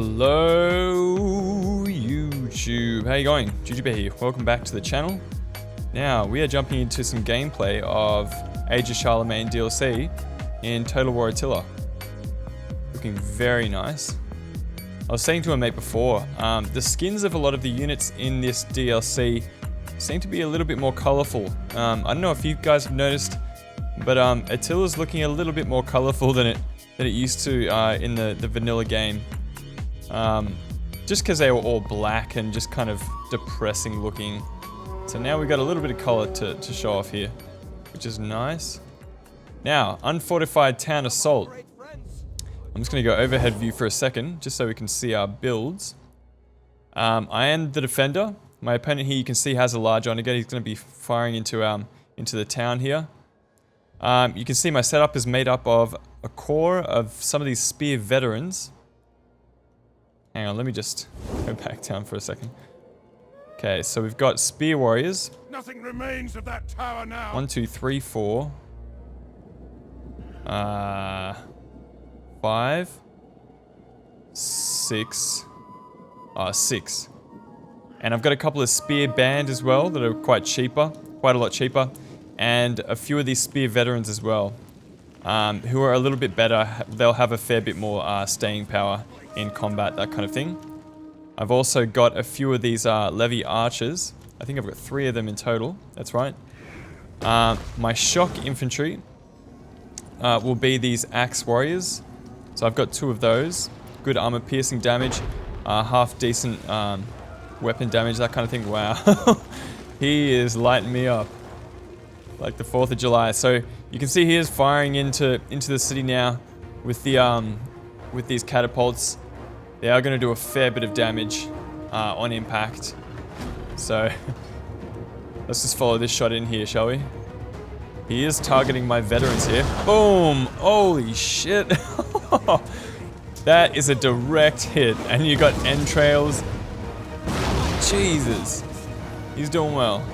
Hello, YouTube. How you going? Jujubear here. Welcome back to the channel. Now, we are jumping into some gameplay of Age of Charlemagne DLC in Total War Attila. Looking very nice. I was saying to a mate before, the skins of a lot of the units in this DLC seem to be a little bit more colorful. I don't know if you guys have noticed, but Attila's looking a little bit more colorful than it used to in the vanilla game. Just because they were all black and just kind of depressing looking. So now we got a little bit of color to show off here, which is nice. Now, unfortified town assault. I'm just going to go overhead view for a second, just so we can see our builds. I am the defender. My opponent here, you can see, has a large Onager. He's going to be firing into the town here. You can see my setup is made up of a core of some of these spear veterans. Hang on, let me just go back down for a second. Okay, so we've got spear warriors. Nothing remains of that tower now. 1, 2, 3, 4. 5. 6. 6. And I've got a couple of spear band as well that are quite a lot cheaper. And a few of these spear veterans as well, who are a little bit better. They'll have a fair bit more staying power in combat, that kind of thing. I've also got a few of these levy archers. I think I've got 3 of them in total. That's right. My shock infantry will be these axe warriors. So I've got 2 of those. Good armor piercing damage, half decent weapon damage, that kind of thing. Wow, he is lighting me up like the 4th of July. So you can see he is firing into the city now with the with these catapults. They are going to do a fair bit of damage on impact. So let's just follow this shot in here, shall we? He is targeting my veterans here. Boom! Holy shit! That is a direct hit, and you got entrails. Jesus, he's doing well.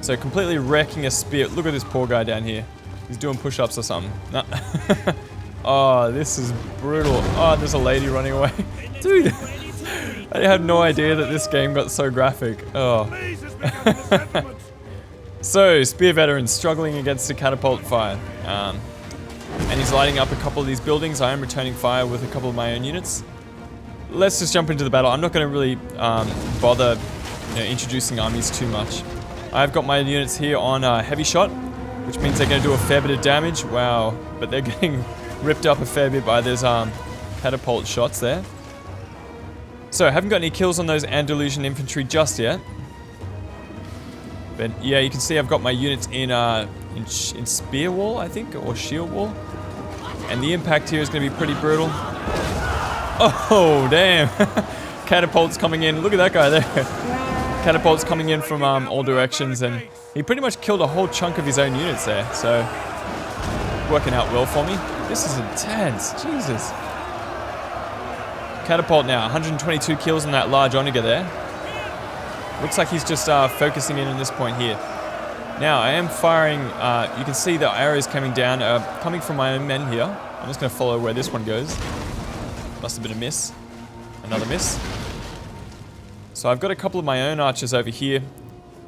So completely wrecking a spear. Look at this poor guy down here. He's doing push-ups or something. Nah. Oh, this is brutal. Oh, there's a lady running away. Dude, I had no idea that this game got so graphic. Oh. So, spear veterans struggling against the catapult fire. And he's lighting up a couple of these buildings. I am returning fire with a couple of my own units. Let's just jump into the battle. I'm not going to really bother introducing armies too much. I've got my units here on heavy shot, which means they're going to do a fair bit of damage. Wow, but they're getting ripped up a fair bit by those catapult shots there. So, haven't got any kills on those Andalusian infantry just yet. But yeah, you can see I've got my units in spear wall, I think, or shield wall. And the impact here is going to be pretty brutal. Oh, damn. Catapults coming in. Look at that guy there. Catapults coming in from all directions, and he pretty much killed a whole chunk of his own units there. So, working out well for me. This is intense. Jesus. Catapult now. 122 kills on that large Onager there. Looks like he's just focusing in on this point here. Now, I am firing. You can see the arrows coming down, coming from my own men here. I'm just going to follow where this one goes. Must have been a miss. Another miss. So I've got a couple of my own archers over here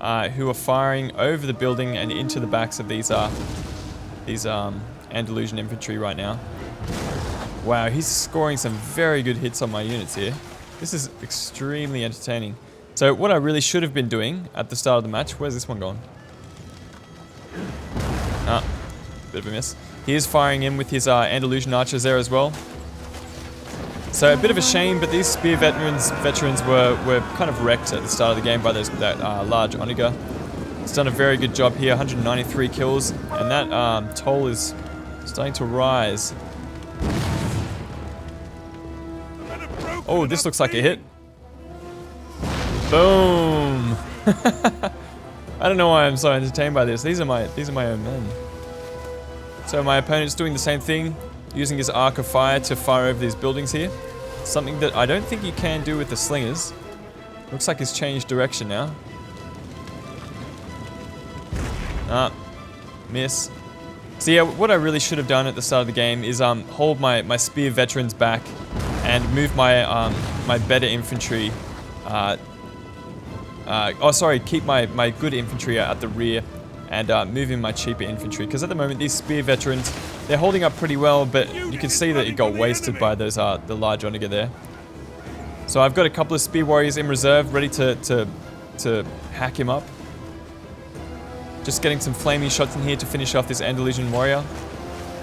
who are firing over the building and into the backs of these Andalusian infantry right now. Wow, he's scoring some very good hits on my units here. This is extremely entertaining. So what I really should have been doing at the start of the match, where's this one gone? Ah, bit of a miss. He is firing in with his Andalusian archers there as well. So a bit of a shame, but these spear veterans were kind of wrecked at the start of the game by that large Onager. It's done a very good job here, 193 kills, and that toll is starting to rise. Oh, this looks like a hit. Boom! I don't know why I'm so entertained by this. These are my own men. So my opponent's doing the same thing, using his arc of fire to fire over these buildings here. Something that I don't think you can do with the slingers. Looks like he's changed direction now. Ah, miss. So yeah, what I really should have done at the start of the game is hold my spear veterans back and move my my better infantry. Keep my good infantry at the rear and move in my cheaper infantry. Because at the moment, these spear veterans, they're holding up pretty well, but you can see that it got wasted by those the large Onager there. So I've got a couple of spear warriors in reserve, ready to hack him up. Just getting some flaming shots in here to finish off this Andalusian warrior.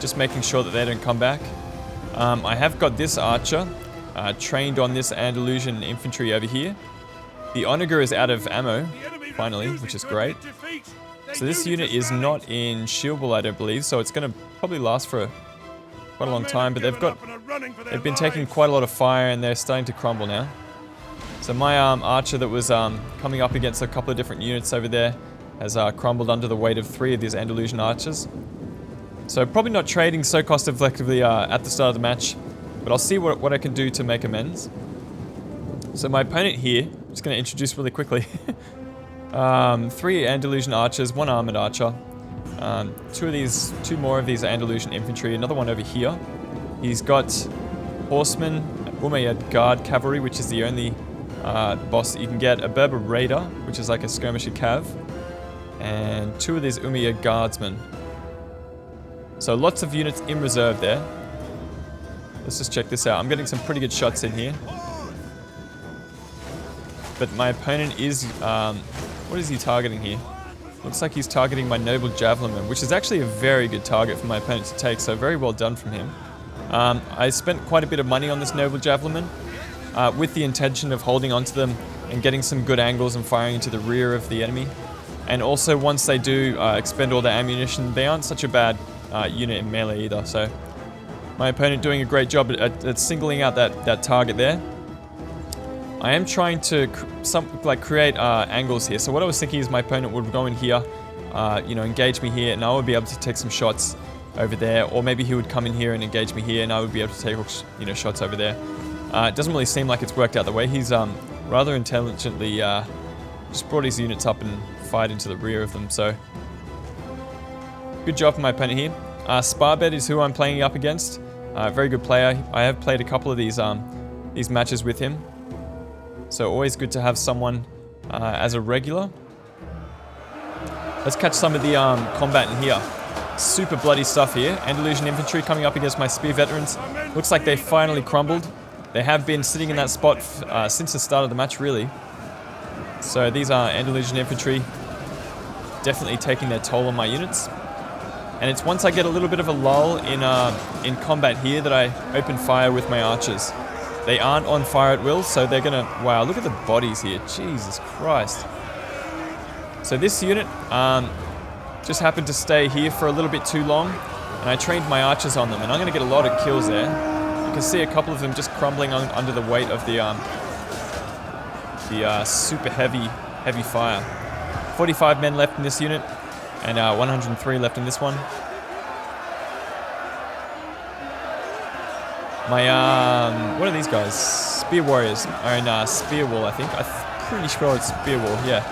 Just making sure that they don't come back. I have got this archer trained on this Andalusian infantry over here. The Onager is out of ammo, finally, which is great. So this unit is not in shield wall, I don't believe, so it's going to probably last for quite a long time, but they've been taking quite a lot of fire and they're starting to crumble now. So my archer that was coming up against a couple of different units over there has crumbled under the weight of 3 of these Andalusian archers. So probably not trading so cost effectively at the start of the match, but I'll see what I can do to make amends. So my opponent here, I'm just going to introduce really quickly. 3 Andalusian archers, 1 armored archer, 2 more of these Andalusian infantry, another one over here. He's got horsemen, Umayyad guard cavalry, which is the only boss that you can get, a Berber raider, which is like a skirmisher cav, and 2 of these Umayyad guardsmen. So lots of units in reserve there. Let's just check this out. I'm getting some pretty good shots in here. But my opponent is, what is he targeting here? Looks like he's targeting my noble javelinman, which is actually a very good target for my opponent to take, so very well done from him. I spent quite a bit of money on this noble javelinman, with the intention of holding onto them and getting some good angles and firing into the rear of the enemy. And also, once they do expend all their ammunition, they aren't such a bad unit in melee either, so my opponent doing a great job at singling out that target there. I am trying to create angles here. So what I was thinking is my opponent would go in here, engage me here, and I would be able to take some shots over there, or maybe he would come in here and engage me here, and I would be able to take shots over there. It doesn't really seem like it's worked out the way. He's rather intelligently just brought his units up and fired into the rear of them. So good job for my opponent here. Sparbed is who I'm playing up against. Very good player. I have played a couple of these matches with him. So always good to have someone as a regular. Let's catch some of the combat in here. Super bloody stuff here. Andalusian infantry coming up against my spear veterans. Looks like they finally crumbled. They have been sitting in that spot since the start of the match, really. So these are Andalusian infantry, definitely taking their toll on my units. And it's once I get a little bit of a lull in combat here that I open fire with my archers. They aren't on fire at will, so they're gonna... Wow, look at the bodies here. Jesus Christ. So this unit just happened to stay here for a little bit too long, and I trained my archers on them, and I'm gonna get a lot of kills there. You can see a couple of them just crumbling under the weight of the super heavy fire. 45 men left in this unit, and 103 left in this one. My, what are these guys? Spear warriors are in spear wall, I think. I'm pretty sure it's spear wall, yeah.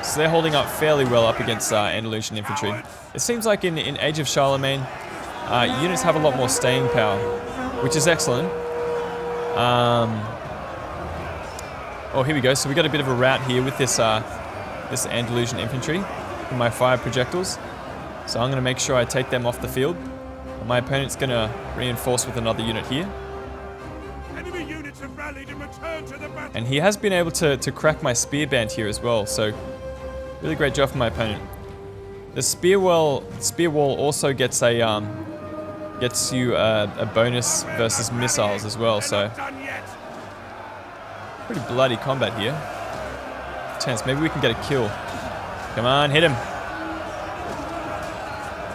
So they're holding up fairly well up against Andalusian infantry. It seems like in Age of Charlemagne, units have a lot more staying power, which is excellent. Oh, here we go. So we got a bit of a rout here with this this Andalusian infantry with my fire projectiles. So I'm going to make sure I take them off the field. My opponent's going to reinforce with another unit here. Enemy units have rallied and returned to the battle. And he has been able to crack my spear band here as well, so really great job from my opponent. The spear wall also gets a gets you a bonus versus missiles as well, so pretty bloody combat here. Tense. Maybe we can get a kill. Come on, hit him.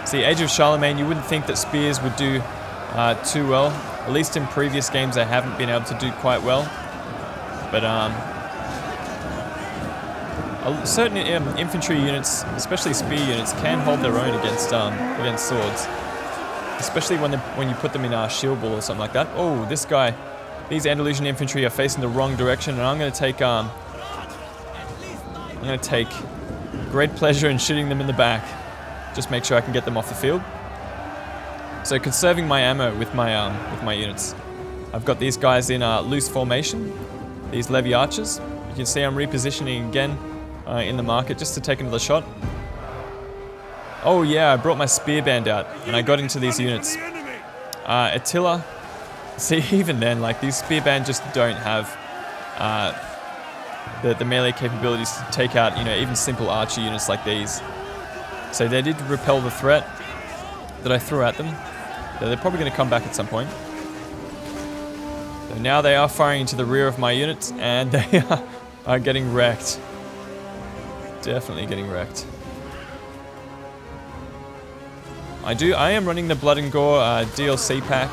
See, Age of Charlemagne, you wouldn't think that spears would do too well. At least in previous games, they haven't been able to do quite well. But certain infantry units, especially spear units, can hold their own against swords. Especially when you put them in shield wall or something like that. Oh, this guy, these Andalusian infantry are facing the wrong direction, and I'm going to take great pleasure in shooting them in the back. Just make sure I can get them off the field. So conserving my ammo with my units. I've got these guys in loose formation, these levy archers. You can see I'm repositioning again in the market just to take another shot. Oh yeah, I brought my spear band out and I got into these units. Attila, see even then, like these spear band just don't have the melee capabilities to take out, you know, even simple archer units like these. So they did repel the threat that I threw at them. So they're probably going to come back at some point. So now they are firing into the rear of my units and they are getting wrecked. Definitely getting wrecked. I am running the Blood and Gore DLC pack,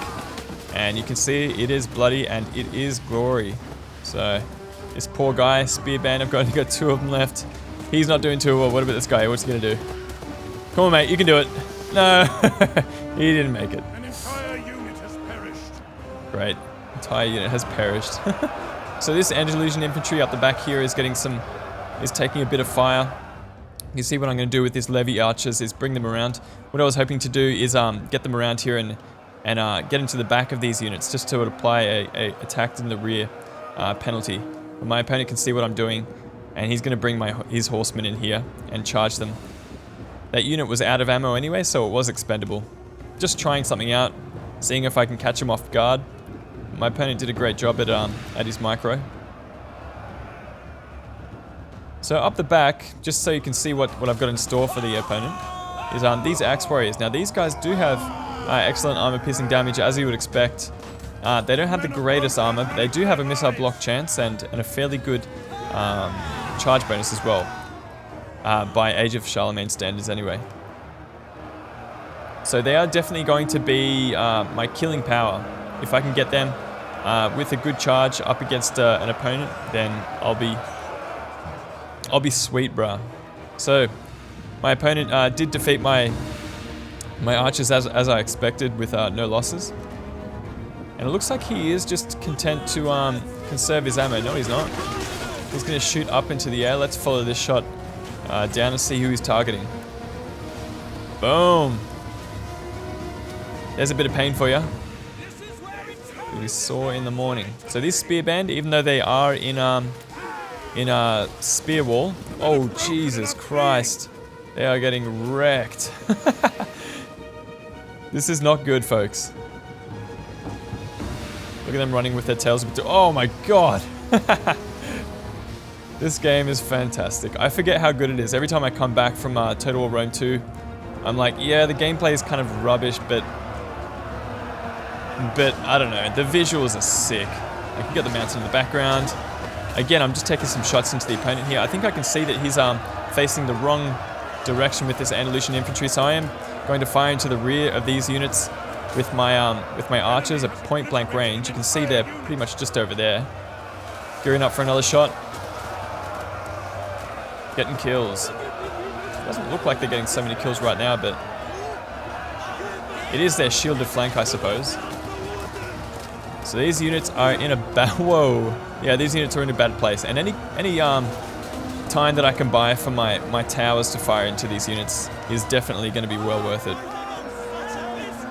and you can see it is bloody and it is gory. So this poor guy, Spearband, I've only got 2 of them left. He's not doing too well. What about this guy? What's he gonna do? Come on, mate, you can do it. No, he didn't make it. An entire unit has perished. Great, entire unit has perished. So this Andalusian infantry up the back here is taking a bit of fire. You can see what I'm going to do with these levy archers is bring them around. What I was hoping to do is get them around here and get into the back of these units just to apply a attack in the rear penalty. But my opponent can see what I'm doing, and he's going to bring his horsemen in here and charge them. That unit was out of ammo anyway, so it was expendable. Just trying something out, seeing if I can catch him off guard. My opponent did a great job at his micro. So up the back, just so you can see what I've got in store for the opponent, is these Axe Warriors. Now these guys do have excellent armor piercing damage, as you would expect. They don't have the greatest armor, but they do have a missile block chance and a fairly good charge bonus as well, by Age of Charlemagne standards anyway. So they are definitely going to be my killing power. If I can get them with a good charge up against an opponent, then I'll be sweet, bruh. So my opponent did defeat my archers as I expected with no losses. And it looks like he is just content to conserve his ammo. No, he's not. He's going to shoot up into the air. Let's follow this shot down and see who he's targeting. Boom. There's a bit of pain for you. We saw in the morning. So this spear band, even though they are in a spear wall, oh Jesus Christ, they are getting wrecked. This is not good, folks. Look at them running with their tails. Oh my god. This game is fantastic. I forget how good it is. Every time I come back from Total War Rome 2, I'm like, yeah, the gameplay is kind of rubbish, but I don't know. The visuals are sick. I can get the mountain in the background. Again, I'm just taking some shots into the opponent here. I think I can see that he's facing the wrong direction with this Andalusian infantry, so I am going to fire into the rear of these units with my archers at point-blank range. You can see they're pretty much just over there. Gearing up for another shot. Getting kills. Doesn't look like they're getting so many kills right now, but it is their shielded flank, I suppose. So these units are in a bad... Whoa. Yeah, these units are in a bad place. And any time that I can buy for my towers to fire into these units is definitely going to be well worth it.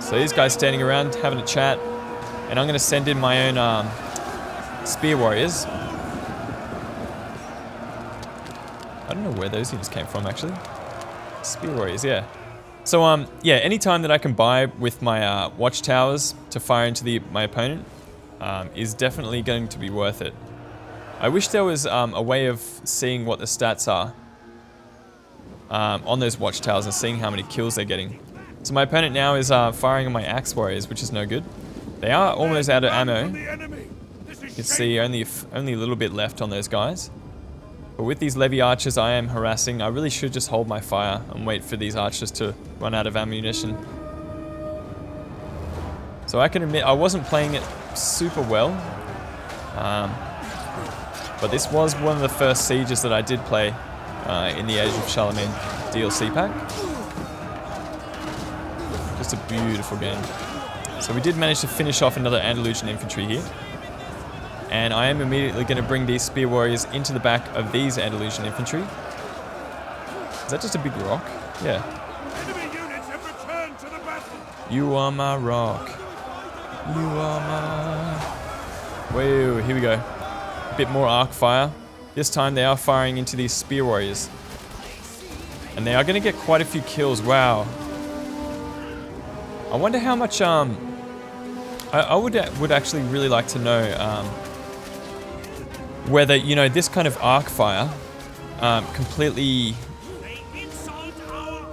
So these guys standing around, having a chat. And I'm going to send in my own spear warriors. I don't know where those units came from, actually. Spear warriors, yeah. So, yeah, any time that I can buy with my watchtowers to fire into my opponent is definitely going to be worth it. I wish there was a way of seeing what the stats are on those watchtowers and seeing how many kills they're getting. So my opponent now is firing on my Axe Warriors, which is no good. They are almost out of ammo. You can see only a little bit left on those guys. But with these Levy Archers I am harassing, I really should just hold my fire and wait for these archers to run out of ammunition. So I can admit I wasn't playing it super well. But this was one of the first sieges that I did play in the Age of Charlemagne DLC pack. Just a beautiful game. So we did manage to finish off another Andalusian infantry here. And I am immediately going to bring these spear warriors into the back of these Andalusian infantry. Is that just a big rock? Yeah. Enemy units have returned to the battle. You are my rock. You are my... Whoa, here we go. A bit more arc fire. This time they are firing into these spear warriors. And they are going to get quite a few kills. Wow. I wonder how much... I would actually really like to know whether, you know, this kind of arc fire completely,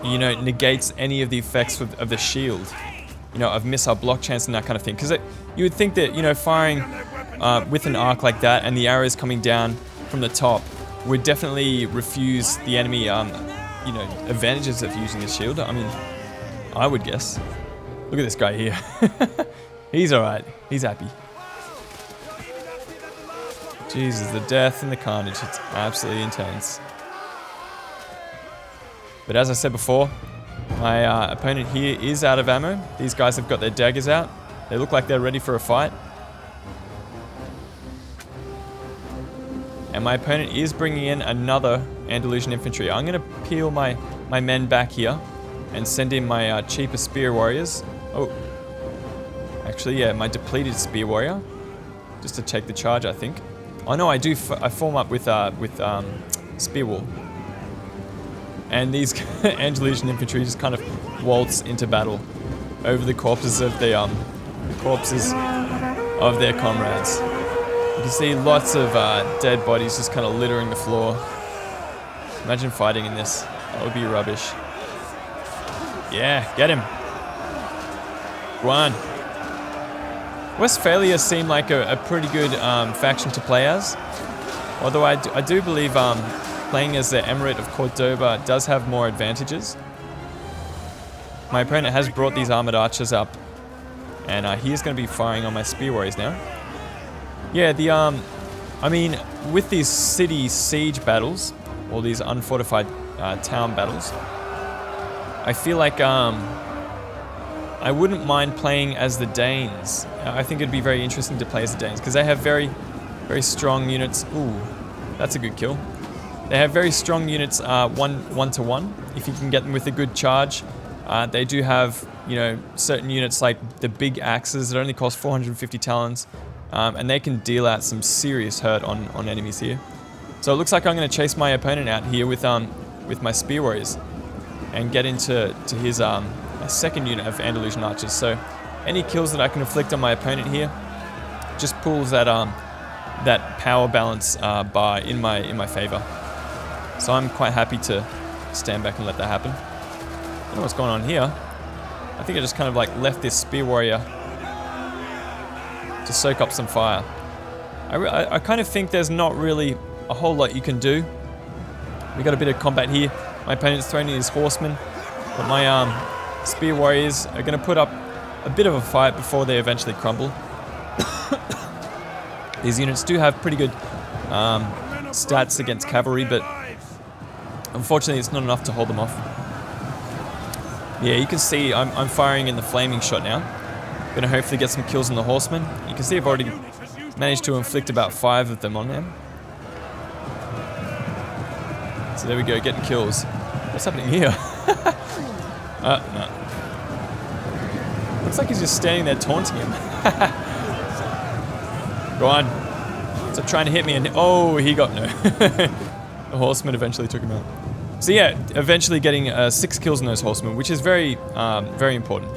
you know, negates any of the effects of the shield. You know, of missile block chance and that kind of thing. Because you would think that, you know, firing with an arc like that and the arrows coming down from the top would definitely refuse the enemy, you know, advantages of using the shield. I mean, I would guess. Look at this guy here. He's alright. He's happy. Jesus, the death and the carnage. It's absolutely intense. But as I said before, my opponent here is out of ammo. These guys have got their daggers out. They look like they're ready for a fight. And my opponent is bringing in another Andalusian infantry. I'm going to peel my men back here and send in my cheaper spear warriors. Oh, actually, yeah, my depleted spear warrior, just to take the charge, I think. Oh no, I do. I form up with spear wall, and these Andalusian infantry just kind of waltz into battle over the corpses of their comrades. You can see lots of dead bodies just kind of littering the floor. Imagine fighting in this. That would be rubbish. Yeah, get him. Go on. Westphalia seemed like a pretty good faction to play as. Although I do believe playing as the Emirate of Cordoba does have more advantages. My opponent has brought these armored archers up. And he's going to be firing on my spear warriors now. Yeah, I mean, with these city siege battles, or these unfortified town battles, I feel like I wouldn't mind playing as the Danes. I think it'd be very interesting to play as the Danes because they have very, very strong units. Ooh, that's a good kill. They have very strong units, one to one. If you can get them with a good charge, they do have, you know, certain units like the big axes that only cost 450 talons, and they can deal out some serious hurt on enemies here. So it looks like I'm going to chase my opponent out here with my spear warriors and get into his second unit of Andalusian archers. So any kills that I can inflict on my opponent here just pulls that power balance bar in my favor. So I'm quite happy to stand back and let that happen. I don't know what's going on here. I think I just kind of like left this spear warrior to soak up some fire. I kind of think there's not really a whole lot you can do. We got a bit of combat here. My opponent's throwing in his horsemen, but my spear warriors are going to put up a bit of a fight before they eventually crumble. These units do have pretty good stats against cavalry, but unfortunately it's not enough to hold them off. Yeah, you can see I'm firing in the flaming shot now. Going to hopefully get some kills on the horsemen. You can see I've already managed to inflict about 5 of them on them. So there we go, getting kills. What's happening here? No. Looks like he's just standing there taunting him. Go on. Stop trying to hit me, and oh, he got no. The horseman eventually took him out. So yeah, eventually getting 6 kills on those horsemen, which is very, very important.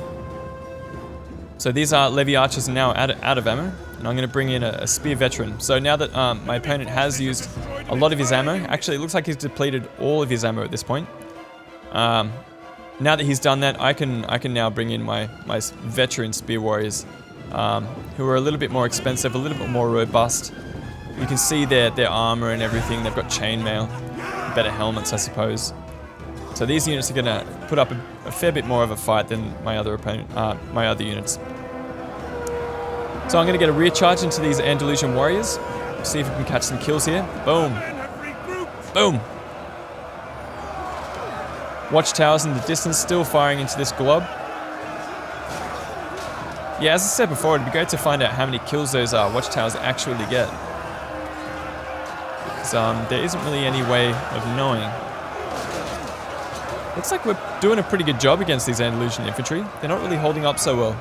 So these levy archers are now out of ammo, and I'm going to bring in a spear veteran. So now that my opponent has used a lot of his ammo, actually it looks like he's depleted all of his ammo at this point. Now that he's done that, I can now bring in my veteran spear warriors, who are a little bit more expensive, a little bit more robust. You can see their armor and everything. They've got chainmail, better helmets, I suppose. So these units are going to put up a fair bit more of a fight than my other units. So I'm going to get a rear charge into these Andalusian warriors. See if we can catch some kills here. Boom. Boom. Watchtowers in the distance, still firing into this glob. Yeah, as I said before, it'd be great to find out how many kills those watchtowers actually get. Because there isn't really any way of knowing. Looks like we're doing a pretty good job against these Andalusian infantry. They're not really holding up so well.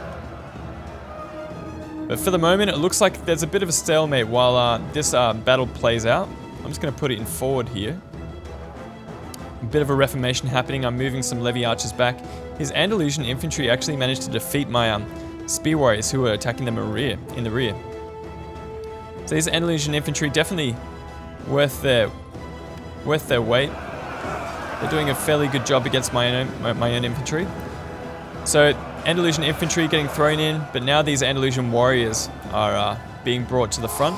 But for the moment, it looks like there's a bit of a stalemate while this battle plays out. I'm just going to put it in forward here. A bit of a reformation happening. I'm moving some levy archers back. His Andalusian infantry actually managed to defeat my spear warriors who were attacking them in the rear. So these Andalusian infantry definitely worth their weight. They're doing a fairly good job against my own infantry. So Andalusian infantry getting thrown in, but now these Andalusian warriors are being brought to the front.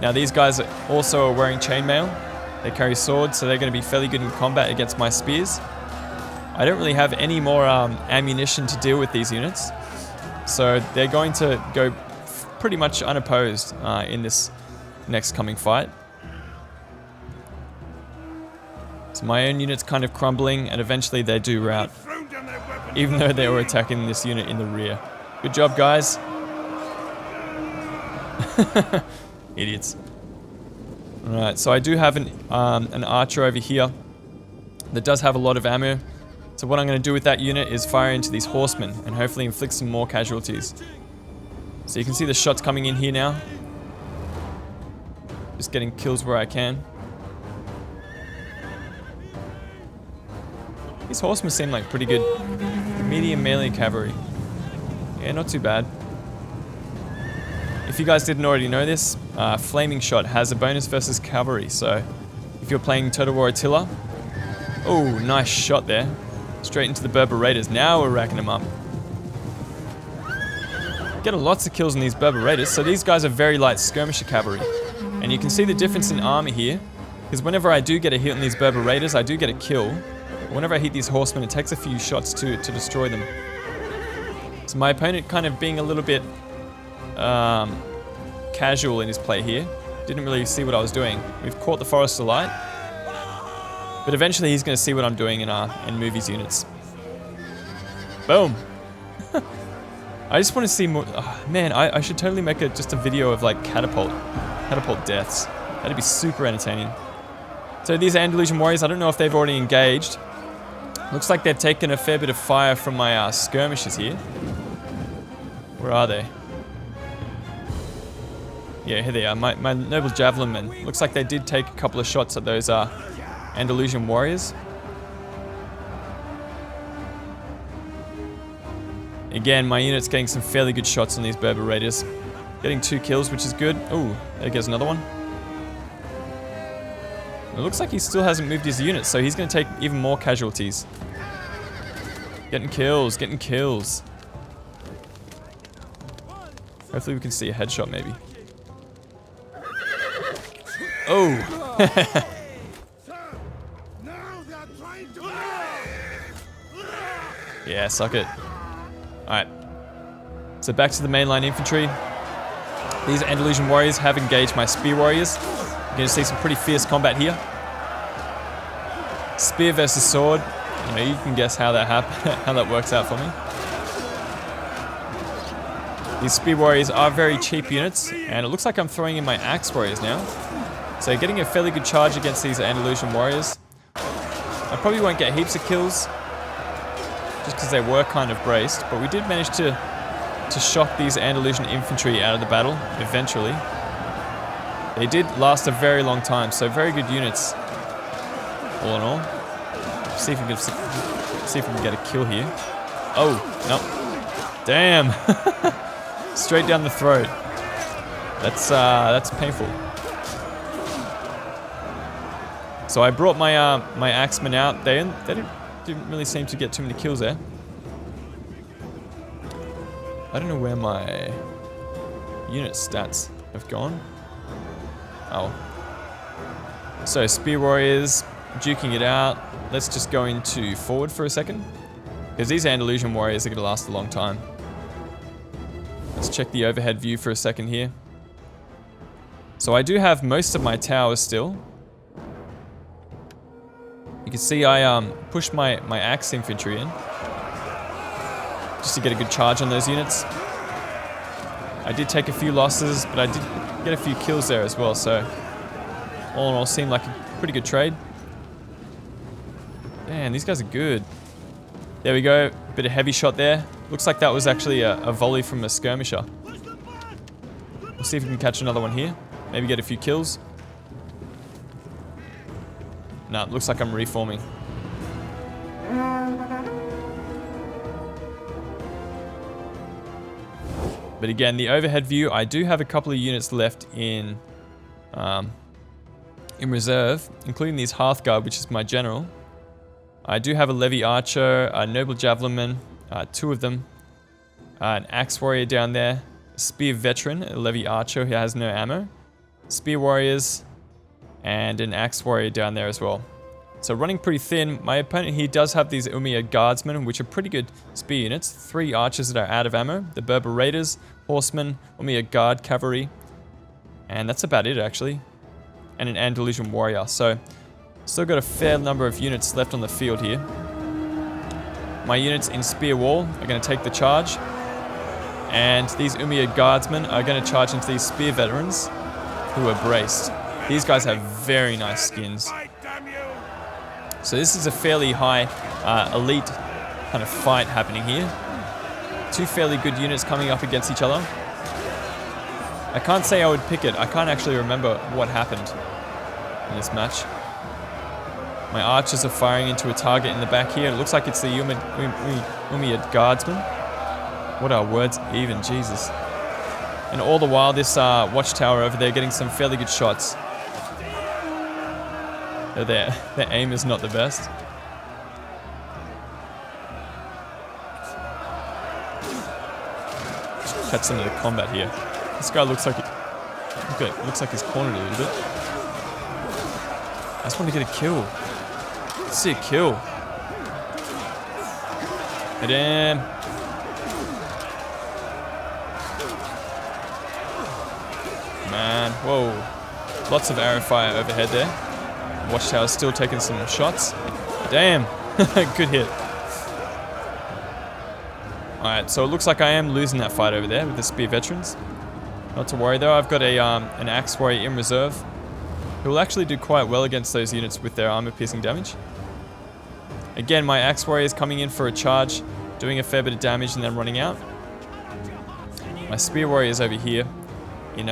Now these guys also are wearing chainmail. They carry swords, so they're going to be fairly good in combat against my spears. I don't really have any more ammunition to deal with these units, so they're going to go pretty much unopposed in this next coming fight. So my own unit's kind of crumbling, and eventually they do rout, even though they were attacking this unit in the rear. Good job, guys. Idiots. Alright, so I do have an archer over here that does have a lot of ammo. So what I'm going to do with that unit is fire into these horsemen and hopefully inflict some more casualties. So you can see the shots coming in here now. Just getting kills where I can. These horsemen seem like pretty good medium melee cavalry. Yeah, not too bad. If you guys didn't already know this, Flaming Shot has a bonus versus cavalry, so if you're playing Total War Attila... Oh, nice shot there. Straight into the Berber Raiders. Now we're racking them up. Getting lots of kills on these Berber Raiders, so these guys are very light skirmisher cavalry. And you can see the difference in armor here, because whenever I do get a hit on these Berber Raiders, I do get a kill. But whenever I hit these horsemen, it takes a few shots to destroy them. So my opponent kind of being a little bit casual in his play here. Didn't really see what I was doing. We've caught the Forest of Light. But eventually he's going to see what I'm doing and move his units. Boom! I just want to see more... Oh, man, I should totally make just a video of like catapult deaths. That'd be super entertaining. So these Andalusian warriors, I don't know if they've already engaged. Looks like they've taken a fair bit of fire from my skirmishers here. Where are they? Yeah, here they are. My noble javelin men. Looks like they did take a couple of shots at those Andalusian warriors. Again, my unit's getting some fairly good shots on these Berber Raiders. Getting 2 kills, which is good. Oh, there goes another one. It looks like he still hasn't moved his unit, so he's going to take even more casualties. Getting kills, getting kills. Hopefully we can see a headshot maybe. Oh! Yeah, suck it. Alright. So back to the mainline infantry. These Andalusian warriors have engaged my spear warriors. You're going to see some pretty fierce combat here. Spear versus sword. You know, you can guess how that how that works out for me. These spear warriors are very cheap units, and it looks like I'm throwing in my axe warriors now. So getting a fairly good charge against these Andalusian warriors. I probably won't get heaps of kills, just because they were kind of braced, but we did manage to shock these Andalusian infantry out of the battle, eventually. They did last a very long time, so very good units, all in all. See if we can get a kill here. Oh, no. Damn. Straight down the throat. That's painful. So I brought my my axemen out. They didn't really seem to get too many kills there. I don't know where my unit stats have gone. Oh. So spear warriors, duking it out. Let's just go into forward for a second, because these Andalusian warriors are going to last a long time. Let's check the overhead view for a second here. So I do have most of my towers still. You can see I pushed my axe infantry in, just to get a good charge on those units. I did take a few losses, but I did get a few kills there as well, so all in all seemed like a pretty good trade. Man, these guys are good. There we go, bit of heavy shot there. Looks like that was actually a volley from a skirmisher. see if we can catch another one here. Maybe get a few kills. Nah, it looks like I'm reforming. But again, the overhead view, I do have a couple of units left in reserve, including these Hearthguard, which is my general. I do have a Levy Archer, a Noble Javelinman, 2 of them, an Axe Warrior down there, a Spear Veteran, a Levy Archer who has no ammo, Spear Warriors, and an Axe Warrior down there as well. So running pretty thin. My opponent here does have these Emirate Guardsmen, which are pretty good spear units. 3 archers that are out of ammo, the Berber Raiders, Horsemen, Emirate Guard Cavalry, and that's about it actually. And an Andalusian Warrior. So still got a fair number of units left on the field here. My units in Spear Wall are going to take the charge. And these Emirate Guardsmen are going to charge into these Spear Veterans who are braced. These guys have very nice skins. So this is a fairly high elite kind of fight happening here. 2 fairly good units coming up against each other. I can't say I would pick it. I can't actually remember what happened in this match. My archers are firing into a target in the back here. It looks like it's the Emirate Guardsmen. What are words even? Jesus. And all the while, this watchtower over there getting some fairly good shots. Their aim is not the best. Just catch some of the combat here. This guy looks like looks like he's cornered a little bit. I just want to get a kill. Let's see a kill. Hit him. Man, whoa. Lots of arrow fire overhead there. Watchtower's still taking some shots. Damn. Good hit. Alright, so it looks like I am losing that fight over there with the Spear Veterans. Not to worry though, I've got an Axe Warrior in reserve who will actually do quite well against those units with their armor-piercing damage. Again, my Axe Warrior is coming in for a charge, doing a fair bit of damage and then running out. My Spear Warrior is over here in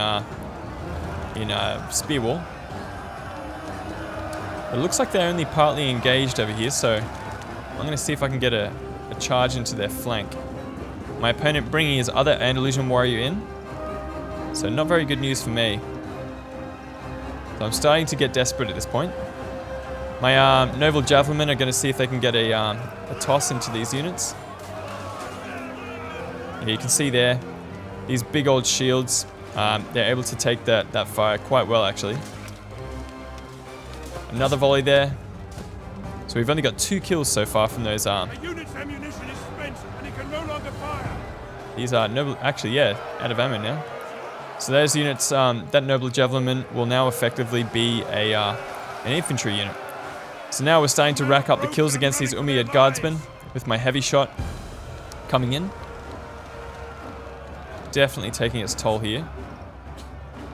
Spear Wall. It looks like they're only partly engaged over here, so I'm going to see if I can get a charge into their flank. My opponent bringing his other Andalusian Warrior in, so not very good news for me. So I'm starting to get desperate at this point. My Noble Javelinmen are going to see if they can get a toss into these units. Yeah, you can see there, these big old shields, they're able to take that fire quite well actually. Another volley there. So we've only got 2 kills so far from those unit's ammunition is spent and it can no longer fire. These are noble, actually, yeah, out of ammo now. So those units, that Noble Javelinman will now effectively be an infantry unit. So now we're starting to rack up the kills against these Emirate Guardsmen with my heavy shot coming in. Definitely taking its toll here.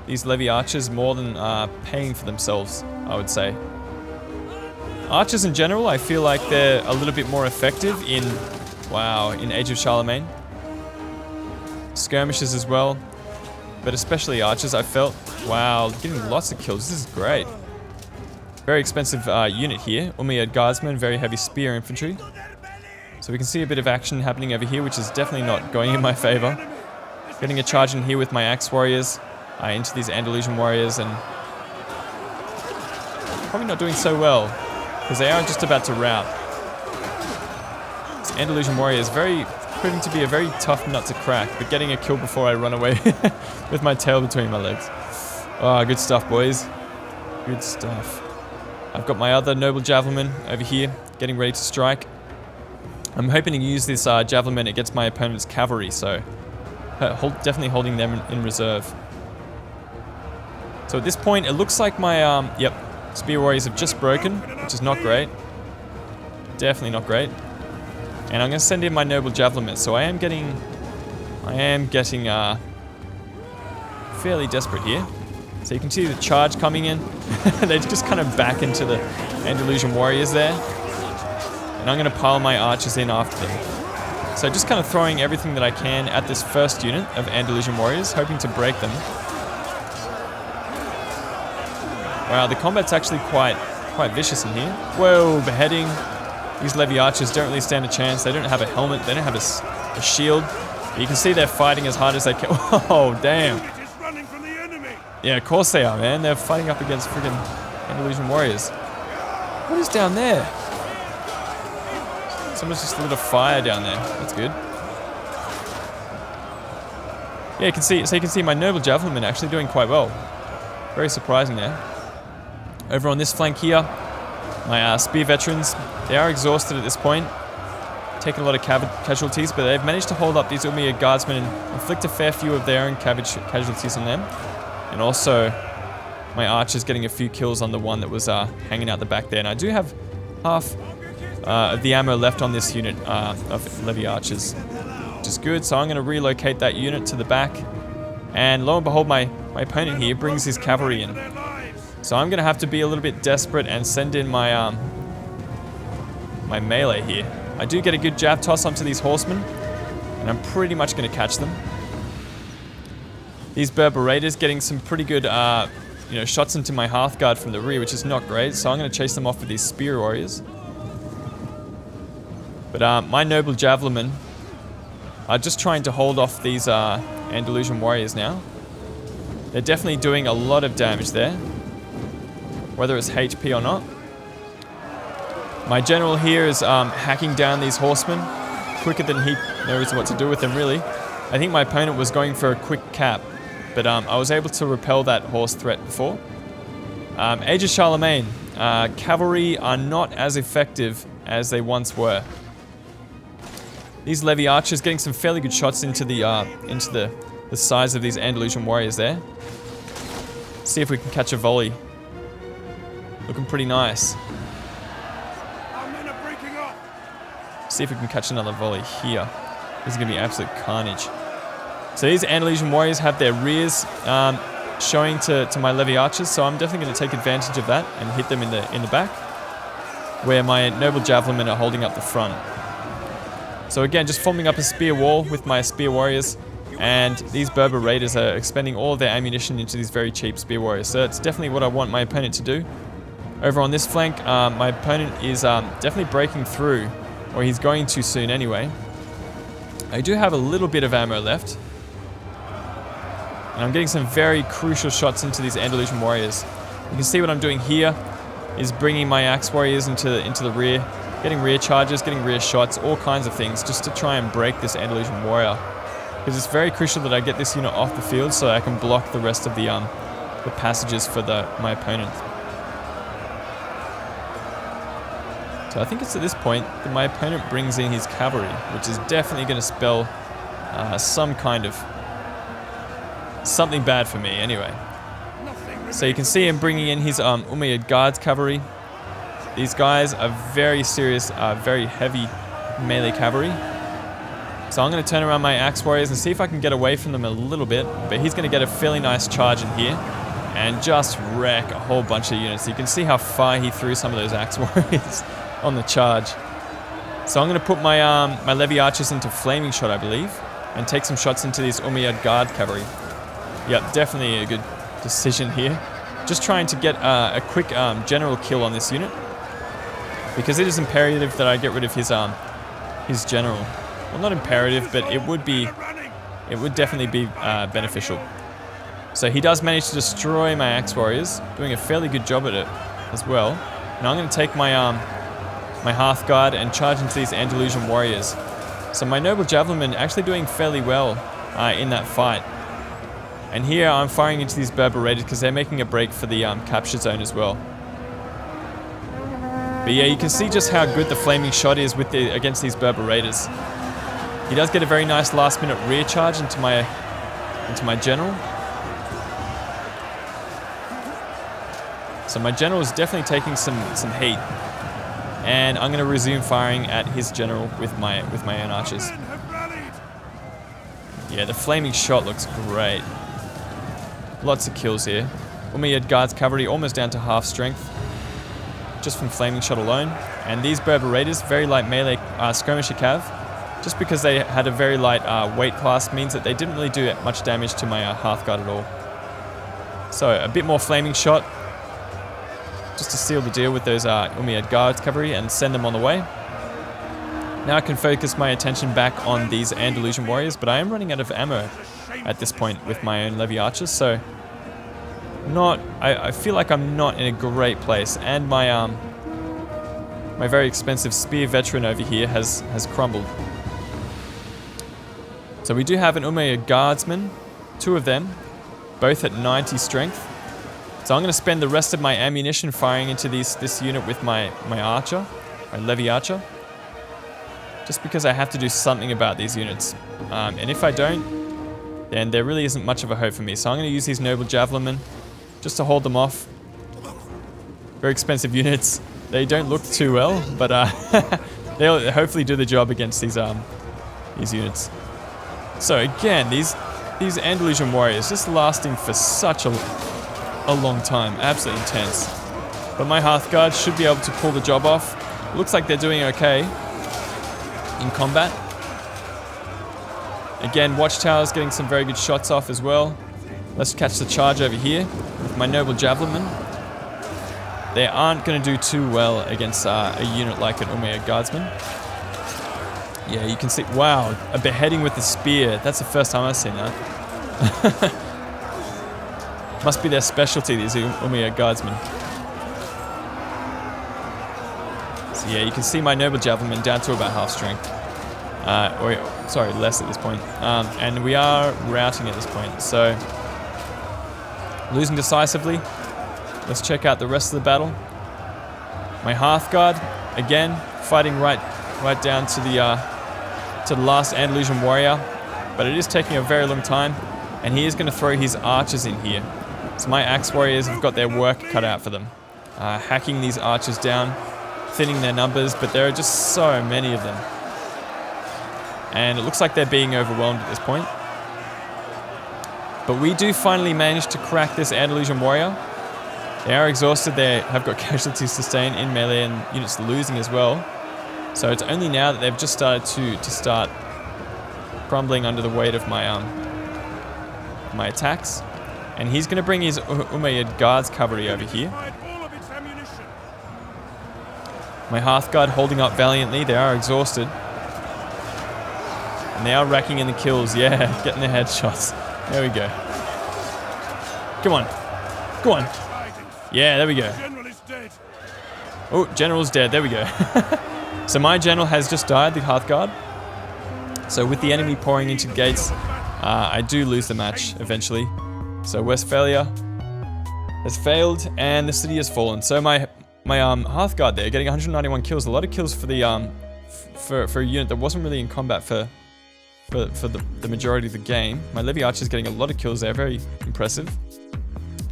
These Levy Archers more than paying for themselves, I would say. Archers in general, I feel like they're a little bit more effective in Age of Charlemagne. Skirmishers as well, but especially archers, I felt. Wow, getting lots of kills. This is great. Very expensive unit here. Emirate Guardsmen, very heavy spear infantry. So we can see a bit of action happening over here, which is definitely not going in my favor. Getting a charge in here with my Axe Warriors into these Andalusian Warriors, and probably not doing so well because they are just about to rout. This Andalusian Warrior is proving to be a very tough nut to crack, but getting a kill before I run away with my tail between my legs. Oh, good stuff, boys. Good stuff. I've got my other Noble Javelinman over here, getting ready to strike. I'm hoping to use this Javelinman against my opponent's cavalry, so definitely holding them in reserve. So at this point, it looks like my, Spear Warriors have just broken, which is not great. Definitely not great. And I'm going to send in my Noble Javelinmen, so I am getting fairly desperate here. So you can see the charge coming in. They just kind of back into the Andalusian Warriors there. And I'm going to pile my archers in after them. So just kind of throwing everything that I can at this first unit of Andalusian warriors, hoping to break them. Wow, the combat's actually quite vicious in here. Whoa, beheading. These Levy archers don't really stand a chance. They don't have a helmet. They don't have a shield. But you can see they're fighting as hard as they can. Oh, damn. Yeah, of course they are, man. They're fighting up against friggin' Andalusian warriors. What is down there? Someone's just lit a fire down there. That's good. Yeah, you can see. So you can see my noble javelinmen actually doing quite well. Very surprising there. Over on this flank here, my spear veterans, they are exhausted at this point. Taking a lot of casualties, but they've managed to hold up these Umayyad guardsmen and inflict a fair few of their own casualties on them. And also, my archers getting a few kills on the one that was hanging out the back there. And I do have half of the ammo left on this unit of Levy archers, which is good. So I'm going to relocate that unit to the back. And lo and behold, my opponent here brings his cavalry in. So I'm going to have to be a little bit desperate and send in my my melee here. I do get a good jab toss onto these horsemen, and I'm pretty much going to catch them. These Berber Raiders getting some pretty good shots into my Hearthguard from the rear, which is not great. So I'm going to chase them off with these spear warriors. But my noble javelinmen are just trying to hold off these Andalusian warriors now. They're definitely doing a lot of damage there, whether it's HP or not. My general here is hacking down these horsemen quicker than he knows what to do with them, really. I think my opponent was going for a quick cap, but I was able to repel that horse threat before. Age of Charlemagne. Cavalry are not as effective as they once were. These Levy archers getting some fairly good shots into the sides of these Andalusian warriors there. See if we can catch a volley. Looking pretty nice. See if we can catch another volley here. This is going to be absolute carnage. So these Andalusian warriors have their rears showing to my Levy archers, so I'm definitely going to take advantage of that and hit them in the back, where my noble javelinmen are holding up the front. So again, just forming up a spear wall with my spear warriors, and these Berber Raiders are expending all of their ammunition into these very cheap spear warriors. So it's definitely what I want my opponent to do. Over on this flank, my opponent is definitely breaking through, or he's going to soon anyway. I do have a little bit of ammo left, and I'm getting some very crucial shots into these Andalusian warriors. You can see what I'm doing here is bringing my axe warriors into the rear, getting rear charges, getting rear shots, all kinds of things, just to try and break this Andalusian warrior. Because it's very crucial that I get this unit off the field so I can block the rest of the passages for my opponent. So I think it's at this point that my opponent brings in his cavalry, which is definitely going to spell some kind of something bad for me anyway. So you can see him bringing in his Umayyad Guards cavalry. These guys are very serious, very heavy melee cavalry. So I'm going to turn around my axe warriors and see if I can get away from them a little bit. But he's going to get a fairly nice charge in here and just wreck a whole bunch of units. You can see how far he threw some of those axe warriors on the charge. So I'm going to put my my Levy archers into flaming shot, I believe, and take some shots into these Umayyad Guard cavalry. Yep, definitely a good decision here. Just trying to get a quick general kill on this unit, because it is imperative that I get rid of his general. Well, not imperative, but it would definitely be beneficial. So he does manage to destroy my axe warriors, doing a fairly good job at it as well. Now I'm going to take my my Hearthguard and charge into these Andalusian warriors. So my noble javelinmen actually doing fairly well in that fight. And here I'm firing into these Berber Raiders because they're making a break for the capture zone as well. But yeah, you can see just how good the flaming shot is against these Berber Raiders. He does get a very nice last minute rear charge into my general. So my general is definitely taking some heat. And I'm going to resume firing at his general with my own archers. Yeah, the flaming shot looks great. Lots of kills here. Umayyad Guards cavalry almost down to half strength, just from flaming shot alone. And these Berber Raiders, very light melee skirmisher cav, just because they had a very light weight class, means that they didn't really do much damage to my Hearthguard at all. So a bit more flaming shot, just to seal the deal with those Emirate Guards cavalry and send them on the way. Now I can focus my attention back on these Andalusian warriors, but I am running out of ammo at this point with my own Levy archers, so I feel like I'm not in a great place, and my my very expensive spear veteran over here has crumbled. So we do have an Umayyad guardsman, 2 of them, both at 90 strength. So I'm going to spend the rest of my ammunition firing into this unit with my archer, my Levy archer, just because I have to do something about these units. And if I don't, then there really isn't much of a hope for me. So I'm going to use these noble javelinmen just to hold them off. Very expensive units. They don't look too well, but they'll hopefully do the job against these units. So again, these Andalusian warriors just lasting for such a long time. Absolutely intense. But my Hearthguard should be able to pull the job off. Looks like they're doing okay in combat. Again, Watchtower's getting some very good shots off as well. Let's catch the charge over here with my noble javelinmen. They aren't going to do too well against a unit like an Umayyad guardsman. Yeah, you can see, wow, a beheading with the spear. That's the first time I've seen that. Must be their specialty, these Umayyad guardsmen. So yeah, you can see my noble javelinmen down to about half strength. Sorry, less at this point. And we are routing at this point, so losing decisively. Let's check out the rest of the battle. My Hearthguard, again, fighting right down to the last Andalusian warrior, but it is taking a very long time, and he is going to throw his archers in here. So my axe warriors have got their work cut out for them, hacking these archers down, thinning their numbers, but there are just so many of them, and it looks like they're being overwhelmed at this point. But we do finally manage to crack this Andalusian warrior. They are exhausted, they have got casualties sustained in melee and units losing as well. So it's only now that they've just started to start crumbling under the weight of my my attacks. And he's going to bring his Umayyad Guards cavalry over here. My Hearthguard holding up valiantly, they are exhausted. And they are racking in the kills, yeah, getting their headshots. There we go. Come on, go on. Yeah, there we go. Oh, General's dead. There we go. So my General has just died, the Hearthguard. So with the enemy pouring into gates, I do lose the match eventually. So Westphalia has failed and the city has fallen. So my Hearthguard there getting 191 kills. A lot of kills for the for a unit that wasn't really in combat for the majority of the game. My Levy Archer is getting a lot of kills there. Very impressive.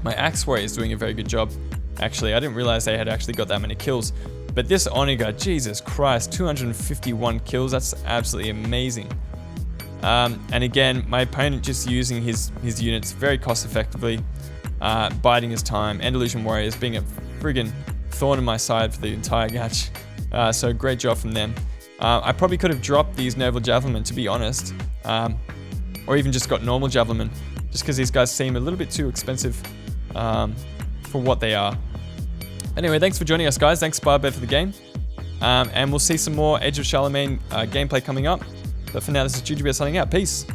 My Axe Warrior is doing a very good job. Actually, I didn't realize they had actually got that many kills. But this Onager, Jesus Christ, 251 kills. That's absolutely amazing. And again, my opponent just using his units very cost effectively, biding his time. Andalusian Warriors being a friggin' thorn in my side for the entire match. So great job from them. I probably could have dropped these noble javelinmen, to be honest, or even just got normal javelinmen, just because these guys seem a little bit too expensive for what they are. Anyway, thanks for joining us, guys. Thanks, Barbed, for the game. And we'll see some more Age of Charlemagne gameplay coming up. But for now, this is Jujubear signing out. Peace.